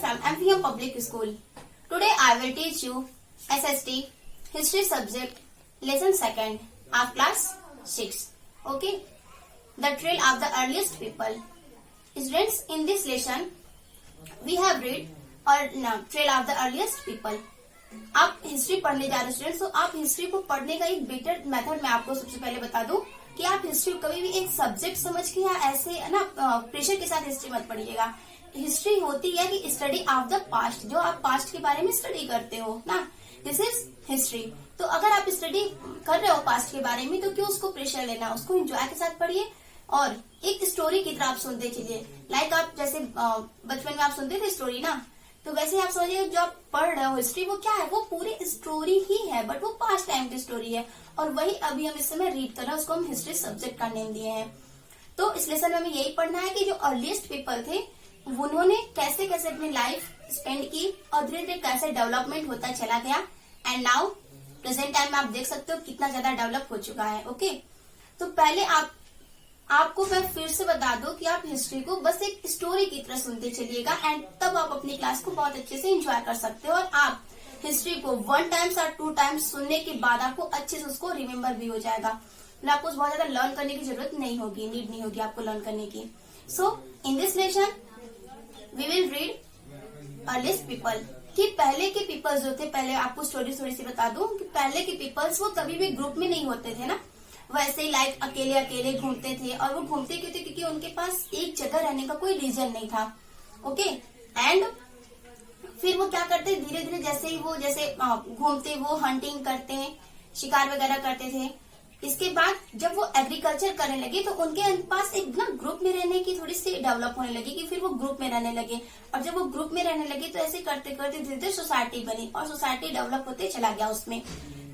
From MVM Public School. Today I will teach you SST History subject lesson 2nd of class 6. Okay. The trail of the earliest people. Students, in this lesson we have read trail of the earliest people. आप history पढ़ने जा रहे हो students, तो आप history को पढ़ने का एक बेटर मेथड मैं आपको सबसे पहले बता दूं कि आप हिस्ट्री को कभी भी एक सब्जेक्ट समझ के या ऐसे ना प्रेशर के साथ हिस्ट्री मत पढ़िएगा. हिस्ट्री होती है कि स्टडी ऑफ द पास्ट, जो आप पास्ट के बारे में स्टडी करते हो ना, दिस इज हिस्ट्री. तो अगर आप स्टडी कर रहे हो पास्ट के बारे में तो क्यों उसको प्रेशर लेना, उसको एंजॉय के साथ पढ़िए और एक स्टोरी की तरह आप सुनते चलिए. लाइक आप जैसे बचपन में आप सुनते थे स्टोरी ना, तो वैसे ही आप समझिए जो आप पढ़ रहे हो हिस्ट्री वो क्या है, वो पूरी स्टोरी ही है बट वो पास्ट टाइम की स्टोरी है और वही अभी हम इस समय रीड कर रहे हैं, उसको हम हिस्ट्री सब्जेक्ट का नेम दिए हैं. तो इस लेसन में हमें यही पढ़ना है कि जो अर्लीस्ट पीपल थे उन्होंने कैसे कैसे अपनी लाइफ स्पेंड की और धीरे धीरे कैसे डेवलपमेंट होता चला गया. एंड नाउ प्रेजेंट टाइम में आप देख सकते हो कितना ज्यादा डेवलप हो चुका है. ओके, तो पहले आपको मैं फिर से बता दूं कि आप हिस्ट्री को बस एक स्टोरी की तरह सुनते चलिएगा एंड तब आप अपनी क्लास को बहुत अच्छे से एंजॉय कर सकते हो और आप हिस्ट्री को 1 टाइम्स और 2 टाइम्स सुनने के बाद आपको अच्छे से उसको रिमेम्बर भी हो जाएगा. मतलब आपको बहुत ज्यादा लर्न करने की जरूरत नहीं होगी, नीड नहीं होगी आपको लर्न करने की. So in this lesson we will read earliest people. कि पहले के पीपल्स जो थे, पहले आपको स्टोरी थोड़ी सी बता दूं कि पहले के पीपल्स वो कभी भी ग्रुप में नहीं होते थे ना, वैसे ही लाइक अकेले अकेले घूमते थे. और वो घूमते क्यों थे, क्योंकि उनके पास एक जगह रहने का कोई रीजन नहीं था. ओके, एंड फिर वो क्या करते, धीरे धीरे जैसे ही वो जैसे घूमते, वो हंटिंग करते, शिकार वगैरह करते थे. इसके बाद जब वो एग्रीकल्चर करने लगे तो उनके पास एक ना ग्रुप में रहने की थोड़ी सी डेवलप होने लगी कि फिर वो ग्रुप में रहने लगे. और जब वो ग्रुप में रहने लगे तो ऐसे करते करते धीरे धीरे सोसाइटी बनी और सोसाइटी डेवलप होते चला गया उसमें.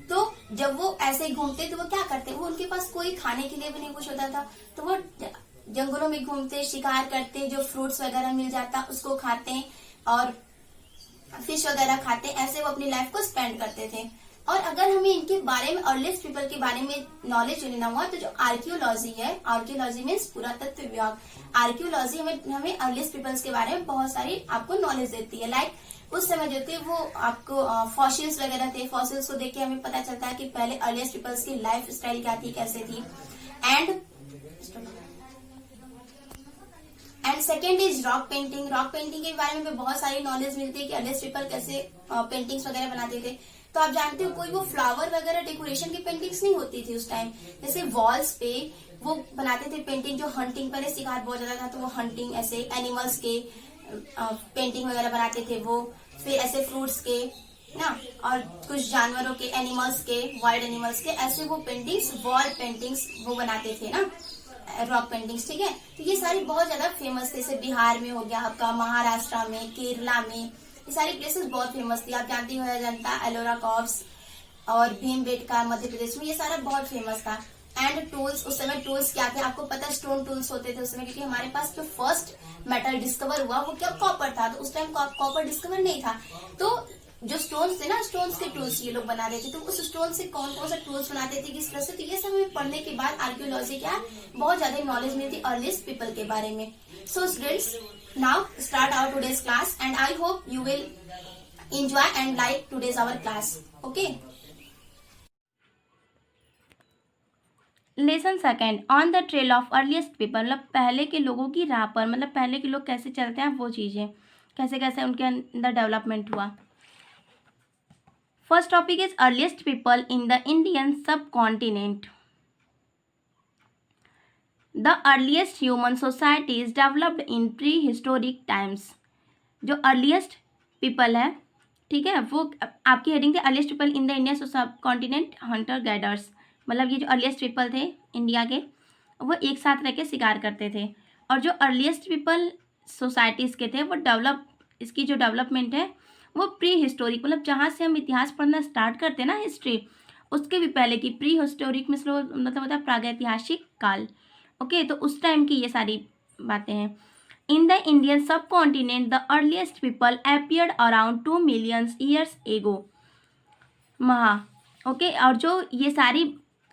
तो जब वो ऐसे घूमते तो वो क्या करते, वो उनके पास कोई खाने के लिए भी नहीं कुछ होता था, तो वो जंगलों में घूमते, शिकार करते, जो फ्रूट्स वगैरह मिल जाता उसको खाते और फिश वगैरह खाते, ऐसे वो अपनी लाइफ को स्पेंड करते थे. और अगर हमें इनके बारे में अर्लीस्ट पीपल के बारे में नॉलेज लेना हुआ तो जो आर्कियोलॉजी है, आर्कियोलॉजी मीन्स पुरातत्व विभाग, आर्कियोलॉजी हमें अर्लीस्ट पीपल्स के बारे में बहुत सारी आपको नॉलेज देती है. लाइक उस समय जो थे वो आपको फॉसिल्स वगैरह थे, फॉसिल्स को देख के हमें पता चलता है कि पहले अर्लीस्ट पीपल्स की लाइफ स्टाइल क्या थी, कैसे थी. And second is rock painting. Rock painting के बारे में बहुत सारी नॉलेज मिलती है कि अर्लीस्ट पीपल कैसे पेंटिंग्स वगैरह बनाते थे. तो आप जानते हो कोई वो फ्लावर वगैरह डेकोरेशन की पेंटिंग्स नहीं होती थी उस टाइम. जैसे वॉल्स पे वो बनाते थे पेंटिंग, जो हंटिंग, पहले शिकार बहुत ज्यादा था तो वो हंटिंग, ऐसे एनिमल्स के पेंटिंग वगैरह बनाते थे वो. फिर ऐसे फ्रूट्स के ना और कुछ जानवरों के, एनिमल्स के, वाइल्ड एनिमल्स के, ऐसे वो पेंटिंग्स, वॉल पेंटिंग्स वो बनाते थे ना, रॉक पेंटिंग्स. ठीक है, तो ये सारी बहुत ज्यादा फेमस थे. जैसे बिहार में हो गया आपका, महाराष्ट्र में, केरला में, ये सारी प्लेसेस बहुत फेमस थी. आप जानती हो जनता, एलोरा कॉर्प्स और भीमबेटका मध्य प्रदेश में, ये सारा बहुत फेमस था. एंड टूल्स, उस समय टूल्स क्या थे आपको पता, स्टोन टूल्स होते थे उस समय, क्योंकि हमारे पास जो फर्स्ट मेटल डिस्कवर हुआ वो क्या, कॉपर था. तो उस टाइम कॉपर डिस्कवर नहीं था, तो जो स्टोन्स थे ना, स्टोन्स के टूल्स ये लोग बना रहे थे. तो उस स्टोन से कौन कौन सा टूल्स बनाते थे, किस तरह से, तो ये सब हमें पढ़ने के बाद आर्कियोलॉजी क्या बहुत ज्यादा नॉलेज मिलती अर्लीस्ट पीपल के बारे में. So students, now start our today's class and I hope you will enjoy and like today's our class. Okay. Lesson 2 on the trail of earliest people. मतलब पहले के लोगों की राह पर, मतलब पहले के लोग कैसे चलते हैं वो चीज़ें, कैसे कैसे उनके अंदर डेवलपमेंट हुआ. First topic is earliest people in the Indian subcontinent. The earliest human societies developed in prehistoric times. जो अर्लीस्ट पीपल है, ठीक है, वो आपकी हेडिंग थी earliest people in the Indian subcontinent hunter gatherers. मतलब ये जो अर्लीस्ट पीपल थे इंडिया के, वो एक साथ रह के शिकार करते थे. और जो अर्लीस्ट पीपल सोसाइटीज़ के थे वो इसकी जो डेवलपमेंट है वो प्री हिस्टोरिक, मतलब जहाँ से हम इतिहास पढ़ना स्टार्ट करते हैं ना हिस्ट्री, उसके भी पहले की प्री हिस्टोरिक मतलब होता है प्रागैतिहासिक काल. ओके, तो उस टाइम की ये सारी बातें हैं. इन the Indian subcontinent the earliest people appeared around 2 million years ago. Okay, और जो ये सारी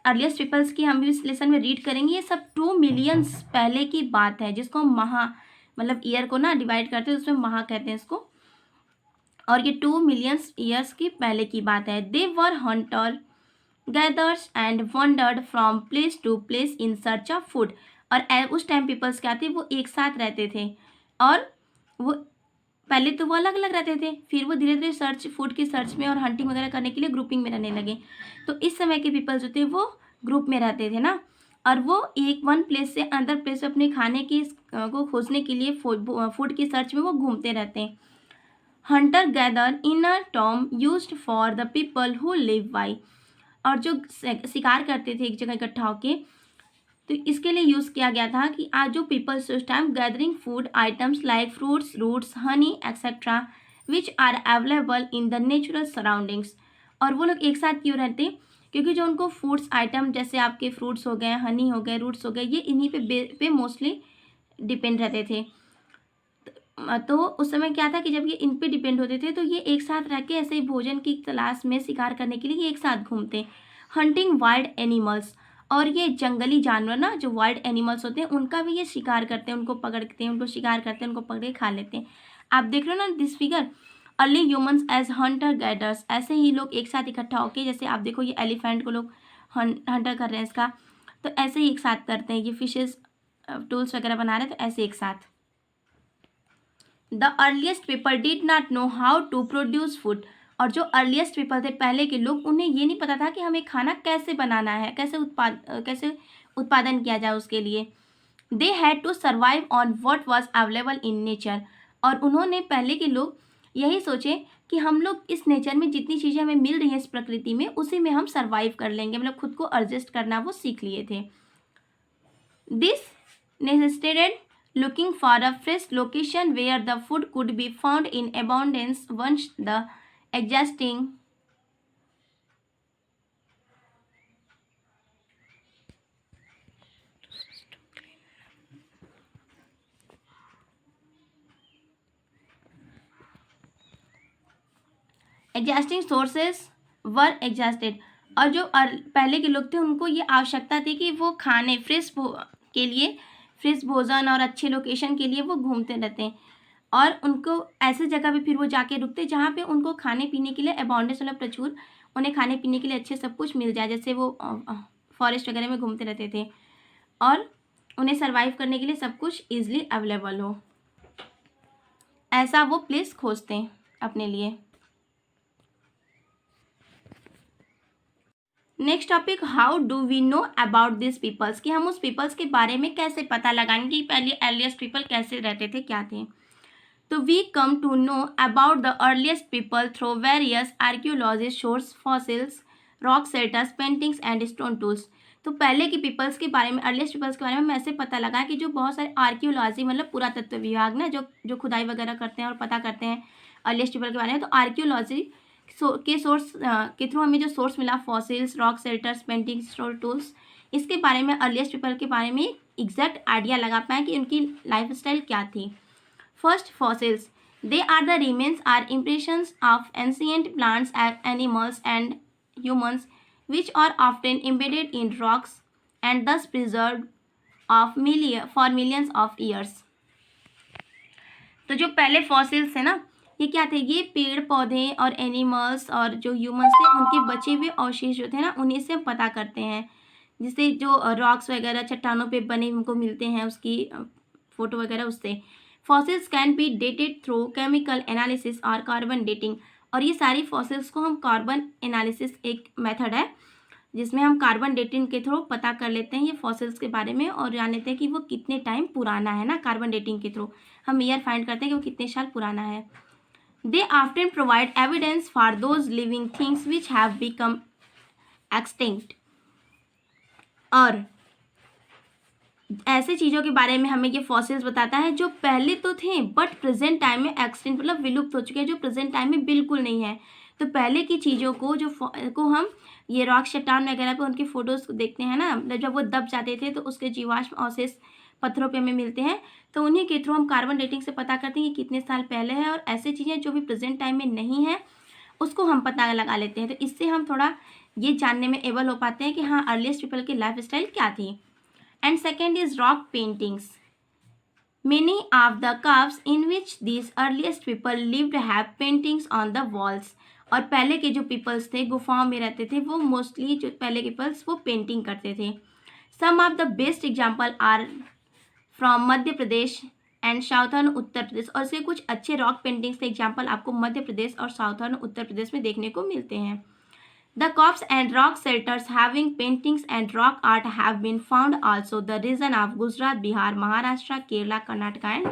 अर्लीस्ट पीपल्स की हम भी इस लेसन में रीड करेंगे, ये सब 2 मिलियंस पहले की बात है, जिसको हम मतलब ईयर को ना डिवाइड करते हैं, उसमें कहते हैं इसको. और ये 2 मिलियन ईयर्स की पहले की बात है। They were hunter gatherers and wandered from place to place in search of food. और उस टाइम पीपल्स क्या थे, वो एक साथ रहते थे और वो पहले तो वो अलग अलग रहते थे, फिर वो धीरे धीरे सर्च फूड की सर्च में और हंटिंग वगैरह करने के लिए ग्रुपिंग में रहने लगे। तो इस समय के पीपल जो थे वो ग्रुप में रहते थे ना, और वो एक वन प्लेस से अदर प्लेस पे अपने खाने की को खोजने के लिए फूड की सर्च में वो घूमते रहते हैं। Hunter gather in a term used for the people who live by. और जो शिकार करते थे एक जगह इकट्ठा होके, तो इसके लिए यूज़ किया गया था कि आज जो पीपल्स उस time gathering food items like fruits, roots, honey etcetera which are available in the natural surroundings. और वो लोग एक साथ क्यों रहते, क्योंकि जो उनको फूड्स आइटम जैसे आपके फ्रूट्स हो गए, हनी हो गए, रूट्स हो गए, ये इन्हीं पे मोस्टली डिपेंड रहते थे। तो उस समय क्या था कि जब ये इन पे डिपेंड होते थे तो ये एक साथ रह के ऐसे ही भोजन की तलाश में शिकार करने के लिए ये एक साथ घूमते। हंटिंग वाइल्ड एनिमल्स, और ये जंगली जानवर ना जो वाइल्ड एनिमल्स होते हैं उनका भी ये शिकार करते हैं, उनको पकड़ते हैं, उनको शिकार करते हैं, उनको पकड़ के खा लेते हैं। आप देख रहे हो ना this figure, early humans as hunter gathers, ऐसे ही लोग एक साथ इकट्ठा होके, जैसे आप देखो ये एलिफेंट को लोग हंटर कर रहे हैं इसका, तो ऐसे ही एक साथ करते हैं। ये फिशेस टूल्स वगैरह बना रहे हैं तो ऐसे एक साथ। The earliest people did not know how to produce food, और जो अर्लीस्ट पीपल थे पहले के लोग, उन्हें ये नहीं पता था कि हमें खाना कैसे बनाना है, कैसे उत्पादन किया जाए उसके लिए। They had to survive on what was available in nature, और उन्होंने पहले के लोग यही सोचे कि हम लोग इस नेचर में जितनी चीज़ें हमें मिल रही हैं इस प्रकृति में, उसी में हम सर्वाइव कर लेंगे, मतलब खुद को एडजस्ट करना वो सीख लिए थे। This necessitated looking for a fresh location where the food could be found in abundance once the existing sources were exhausted। और जो पहले के लोग थे उनको ये आवश्यकता थी कि वो खाने के लिए फ्रेश भोजन और अच्छे लोकेशन के लिए वो घूमते रहते हैं, और उनको ऐसे जगह पे फिर वो जाके रुकते जहाँ पे उनको खाने पीने के लिए अबाउंडेंस, मतलब प्रचुर उन्हें खाने पीने के लिए अच्छे सब कुछ मिल जाए, जैसे वो फॉरेस्ट वगैरह में घूमते रहते थे और उन्हें सर्वाइव करने के लिए सब कुछ ईजिली अवेलेबल हो, ऐसा वो प्लेस खोजते हैं अपने लिए। Next topic, how do we know about this peoples, कि हम उस पीपल्स के बारे में कैसे पता लगाएंगे कि पहले अर्लीस्ट पीपल कैसे रहते थे, क्या थे। तो we come to know about the earliest people through various archaeology sources, fossils, rock shelters, paintings and stone tools. तो पहले के पीपल्स के बारे में, अर्लीस्ट पीपल्स के बारे में हम ऐसे पता लगा कि जो बहुत सारे आर्कियोलॉजी, मतलब पुरातत्व विभाग ना जो खुदाई वगैरह करते हैं और पता करते हैं अर्लीस्ट पीपल के बारे में, तो आर्कियोलॉजी के सोर्स के थ्रू हमें जो सोर्स मिला, fossils, rock shelters, paintings, stone tools, इसके बारे में अर्लीस्ट पीपल के बारे में एग्जैक्ट आइडिया लगा पाए कि उनकी लाइफ स्टाइल क्या थी। First, fossils, they are the remains or impressions of ancient plants, animals and humans which are often embedded in rocks and thus preserved for millions of years। तो जो पहले fossils है ना, ये क्या थे, ये पेड़ पौधे और एनिमल्स और जो ह्यूमंस थे उनके बचे हुए अवशेष जो थे ना, उन्हीं से हम पता करते हैं, जिससे जो रॉक्स वगैरह चट्टानों पे बने हमको मिलते हैं उसकी फोटो वगैरह, उससे। Fossils can be dated through chemical analysis और कार्बन डेटिंग, और ये सारी फॉसिल्स को हम कार्बन एनालिसिस एक मेथड है जिसमें हम कार्बन डेटिंग के थ्रू पता कर लेते हैं ये फॉसिल्स के बारे में और जान लेते हैं कि वो कितने टाइम पुराना है ना। कार्बन डेटिंग के थ्रू हम ईयर फाइंड करते हैं कि वो कितने साल पुराना है। They often provide evidence for those living things which have become extinct, और ऐसे चीज़ों के बारे में हमें ये फॉसिल्स बताता है जो पहले तो थे बट प्रेजेंट टाइम में एक्सटिंक्ट, मतलब विलुप्त हो चुके हैं, जो प्रेजेंट टाइम में बिल्कुल नहीं है। तो पहले की चीज़ों को हम ये रॉक चट्टान वगैरह पे उनकी फ़ोटोज़ देखते हैं ना, जब वो दब जाते थे तो उसके जीवाश्म अवशेष पत्थरों पे हमें मिलते हैं, तो उन्हीं के थ्रू हम कार्बन डेटिंग से पता करते हैं कि कितने साल पहले है, और ऐसी चीज़ें जो भी प्रेजेंट टाइम में नहीं है उसको हम पता लगा लेते हैं। तो इससे हम थोड़ा ये जानने में एबल हो पाते हैं कि हाँ अर्लीस्ट पीपल की लाइफ स्टाइल क्या थी। And second is rock paintings. Many of the caves in which these earliest people lived have paintings on the walls. और पहले के जो पीपल्स थे गुफाओं में रहते थे वो मोस्टली जो पहले के पीपल्स वो पेंटिंग करते थे. Some of the best example are from Madhya Pradesh and southern Uttar Pradesh. और इसके कुछ अच्छे रॉक पेंटिंग्स के एग्जाम्पल आपको मध्य प्रदेश और साउथर्न उत्तर प्रदेश में देखने को मिलते हैं. The caves and rock shelters having paintings and rock art have been found also the region of Gujarat, Bihar, Maharashtra, Kerala, Karnataka and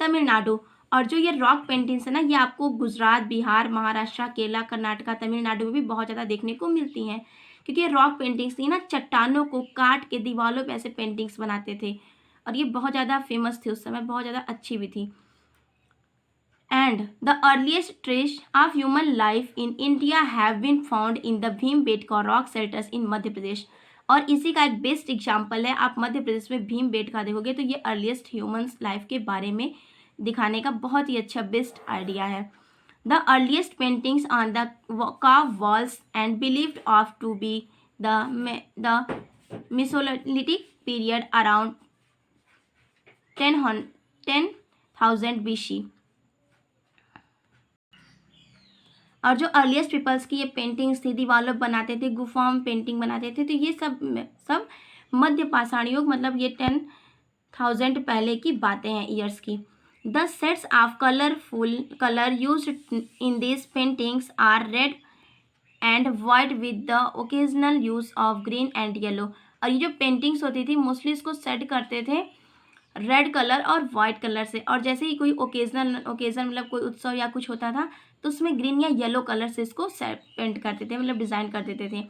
Tamil Nadu. और जो ये रॉक पेंटिंग्स है ना ये आपको गुजरात, बिहार, महाराष्ट्र, केरला, कर्नाटका, तमिलनाडु में भी बहुत ज़्यादा देखने को मिलती हैं. क्योंकि ये रॉक पेंटिंग्स थी ना, चट्टानों को काट के दीवारों पे ऐसे पेंटिंग्स बनाते थे और ये बहुत ज़्यादा फेमस थी उस समय, बहुत ज़्यादा अच्छी भी थी. And the earliest trace of human life in India have been found in the Bhimbetka rock shelters in Madhya Pradesh. और इसी का एक बेस्ट एग्जाम्पल है, आप मध्य प्रदेश में भीमबेटका देखोगे तो ये अर्लीस्ट ह्यूमन्स लाइफ के बारे में दिखाने का बहुत ही अच्छा बेस्ट आइडिया है. The earliest paintings on the cave walls and believed of to be the Mesolithic period around 10,000 BC. और जो अर्लीस्ट पीपल्स की ये पेंटिंग्स थी, दीवारों बनाते थे, गुफाओं में पेंटिंग बनाते थे, तो ये सब मध्य पाषाण युग मतलब ये 10,000 पहले की बातें हैं ईयर्स की. The sets of colour used in this paintings are red and white with the occasional use of green and yellow. और ये जो पेंटिंग्स होती थी मोस्टली इसको सेट करते थे रेड कलर और वाइट कलर से. और जैसे ही कोई ओकेजन मतलब कोई उत्सव या कुछ होता था तो उसमें ग्रीन या येलो कलर से इसको पेंट करते थे, मतलब डिज़ाइन कर देते थे.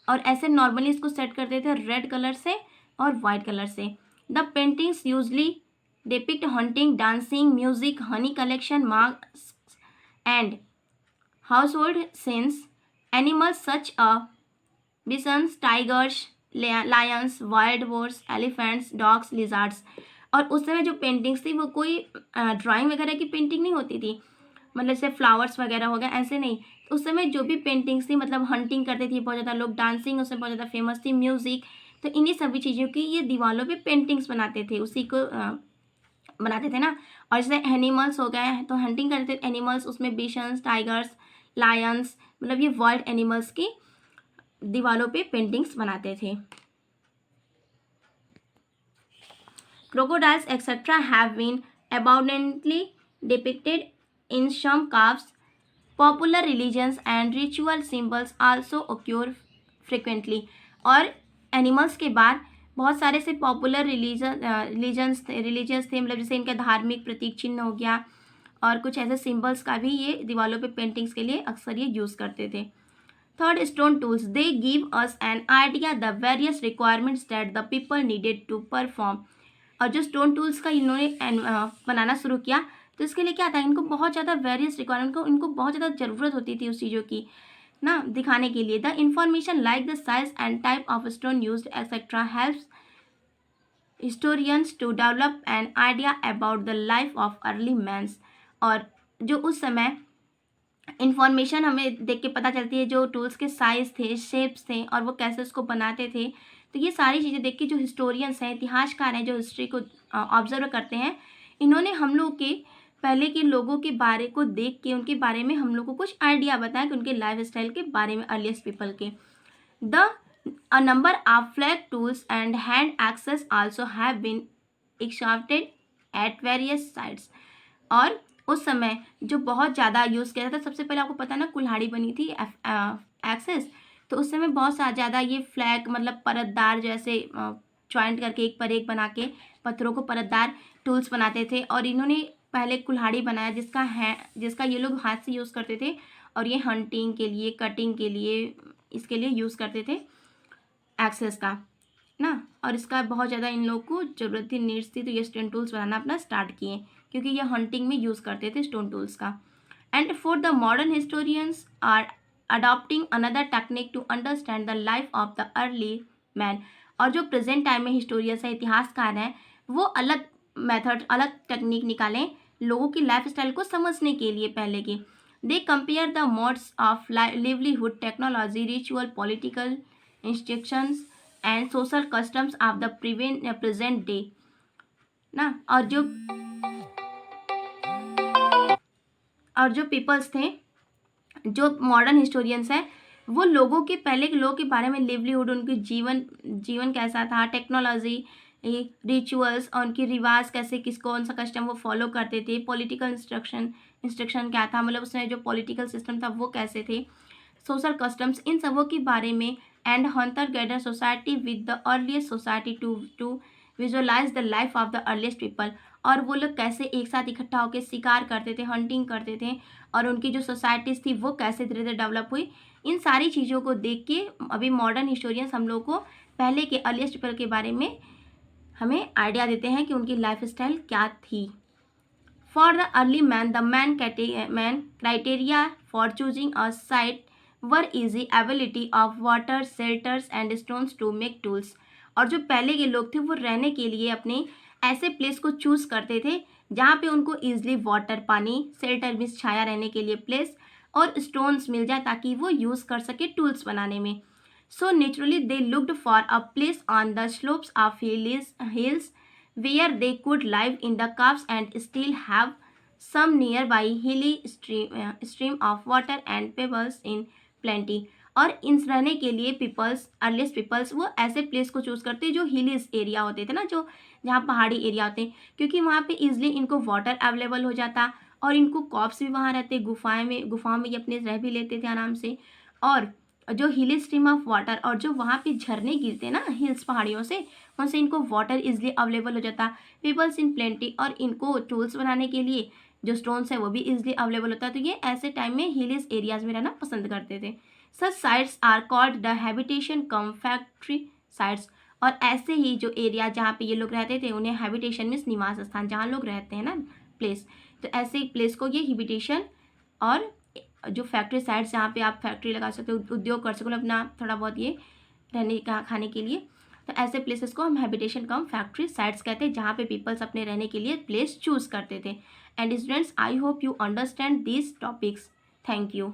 और ऐसे नॉर्मली इसको सेट करते थे रेड कलर से और वाइट कलर से. The paintings usually depict hunting, dancing, music, honey collection, mask and household scenes, animals such a bisons, tigers, lions, wild boars, elephants, dogs, lizards. और उस समय जो पेंटिंग्स थी वो कोई ड्राइंग वगैरह की पेंटिंग नहीं होती थी, मतलब जैसे फ्लावर्स वगैरह हो गया ऐसे नहीं. तो उस समय जो भी पेंटिंग्स थी मतलब हंटिंग करते थे बहुत ज़्यादा लोग, डांसिंग उसमें बहुत ज़्यादा फेमस थी, म्यूज़िक, तो इन्हीं सभी चीज़ों की ये दीवारों पे पेंटिंग्स बनाते थे, उसी को बनाते थे ना. और जैसे एनिमल्स हो गए तो हंटिंग करते थे एनिमल्स, उसमें बिशंस, टाइगर्स, लायंस, मतलब ये वाइल्ड एनिमल्स की दीवारों पे पेंटिंग्स बनाते थे. Crocodiles etc. have been abundantly depicted in some caves. Popular religions and ritual symbols also occur frequently. और एनिमल्स के बाद बहुत सारे से पॉपुलर रिलीजन्स थे, मतलब जैसे इनका धार्मिक प्रतीक चिन्ह हो गया और कुछ ऐसे सिंबल्स का भी ये दीवारों पे पेंटिंग्स के लिए अक्सर ये यूज़ करते थे. Third, stone tools. They give us an idea the various requirements that the people needed to perform. और जो स्टोन टूल्स का इन्होंने बनाना शुरू किया तो इसके लिए क्या था, इनको बहुत ज़्यादा वेरियस रिक्वायरमेंट को इनको बहुत ज़्यादा ज़रूरत होती थी उस चीज़ों की ना दिखाने के लिए. The information like the size and type of stone used etcetera helps historians to develop an idea about the life of early mans. और जो उस समय इंफॉर्मेशन हमें देख के पता चलती है, जो टूल्स के साइज़ थे, शेप्स थे और वो कैसे उसको बनाते थे, तो ये सारी चीज़ें देख के जो हिस्टोरियंस हैं, इतिहासकार हैं, जो हिस्ट्री को ऑब्जर्व करते हैं, इन्होंने हम लोग के पहले के लोगों के बारे को देख के उनके बारे में हम लोग को कुछ आइडिया बताया कि उनके लाइफ स्टाइल के बारे में अर्लीस्ट पीपल के. A number of flake tools and hand axes also have been excavated at various sites. और उस समय जो बहुत ज़्यादा यूज़ किया जाता था, सबसे पहले आपको पता ना कुल्हाड़ी बनी थी एक्सेस, तो उस समय बहुत ज़्यादा ये फ्लैग मतलब परतदार जैसे जॉइंट करके एक पर एक बना के पत्थरों को परतदार टूल्स बनाते थे. और इन्होंने पहले कुल्हाड़ी बनाया जिसका ये लोग हाथ से यूज़ करते थे और ये हंटिंग के लिए, कटिंग के लिए, इसके लिए यूज़ करते थे एक्सेस का ना. और इसका बहुत ज़्यादा इन लोग को ज़रूरत थी, नीड्स थी, तो ये स्टोन टूल्स बनाना अपना स्टार्ट किए क्योंकि ये हंटिंग में यूज़ करते थे स्टोन टूल्स का. And for the modern historians are adopting another technique to understand the life of the early man. और जो प्रेजेंट टाइम में हिस्टोरियंस है, इतिहासकार हैं, वो अलग मेथड, अलग टेक्निक निकालें लोगों की लाइफ स्टाइल को समझने के लिए पहले की. They compare the modes of livelihood, technology, ritual, political instructions and social customs of the present day. ना। और जो पीपल्स थे, जो मॉडर्न हिस्टोरियंस हैं, वो लोगों के, पहले के लोगों के बारे में, लिवलीहुड, उनकी जीवन कैसा था, टेक्नोलॉजी, रिचुअल्स और उनकी रिवाज कैसे, कौन सा कस्टम वो फॉलो करते थे, पॉलिटिकल इंस्ट्रक्शन क्या था, मतलब उसमें जो पॉलिटिकल सिस्टम था वो कैसे थे, सोशल कस्टम्स, इन सबों के बारे में। And hunter gather society with the earliest society to visualize the life of the earliest people. और वो लोग कैसे एक साथ इकट्ठा होकर शिकार करते थे, हंटिंग करते थे, और उनकी जो सोसाइटीज़ थी वो कैसे धीरे धीरे डेवलप हुई। इन सारी चीज़ों को देख के अभी मॉडर्न हिस्टोरियंस हम लोग को पहले के अर्लीस्ट पीपल के बारे में हमें आइडिया देते हैं कि उनकी लाइफ स्टाइल क्या थी। For the early man, the main criteria for choosing a site were easy ability of water, shelters and stones to make tools. और जो पहले के लोग थे वो रहने के लिए अपने ऐसे प्लेस को चूज करते थे जहाँ पे उनको ईजिली वाटर, पानी, शेल्टर मीन्स छाया रहने के लिए प्लेस, और स्टोन्स मिल जाए ताकि वो यूज़ कर सके टूल्स बनाने में। So naturally they looked for a place on the slopes of hills where they could live in the caves and still have some nearby hilly stream of water and pebbles in plenty। और इन रहने के लिए earliest peoples वो ऐसे place को choose करते जो हिलीज area होते थे ना, जो जहाँ पहाड़ी एरिया होते हैं, क्योंकि वहाँ पे इजिली इनको वाटर अवेलेबल हो जाता, और इनको कॉप्स भी वहाँ रहते, गुफाओं में ये अपने रह भी लेते थे आराम से। और जो हिली स्ट्रीम ऑफ वाटर, और जो वहाँ पे झरने गिरते ना हिल्स पहाड़ियों से, उनसे इनको वाटर इजिली अवेलेबल हो जाता, पीपल्स इन प्लेंटी, और इनको टूल्स बनाने के लिए जो स्टोन्स है वो भी इजिली अवेलेबल होता है। तो ये ऐसे टाइम में हिलीज एरियाज में रहना पसंद करते थे। Such sites are called the habitation cum factory sites. और ऐसे ही जो एरिया जहाँ पे ये लोग रहते थे उन्हें हैबिटेशन मीन्स निवास स्थान, जहाँ लोग रहते हैं ना, प्लेस, तो ऐसे प्लेस को ये हैबिटेशन, और जो फैक्ट्री साइट्स जहाँ पे आप फैक्ट्री लगा सकते हो, उद्योग कर सकते हो अपना थोड़ा बहुत ये रहने का, खाने के लिए, तो ऐसे प्लेसेस को हम हैबिटेशन कम फैक्ट्री साइट्स कहते हैं, जहाँ पे पीपल्स अपने रहने के लिए प्लेस चूज करते थे। And students, I hope you understand this topics. Thank you.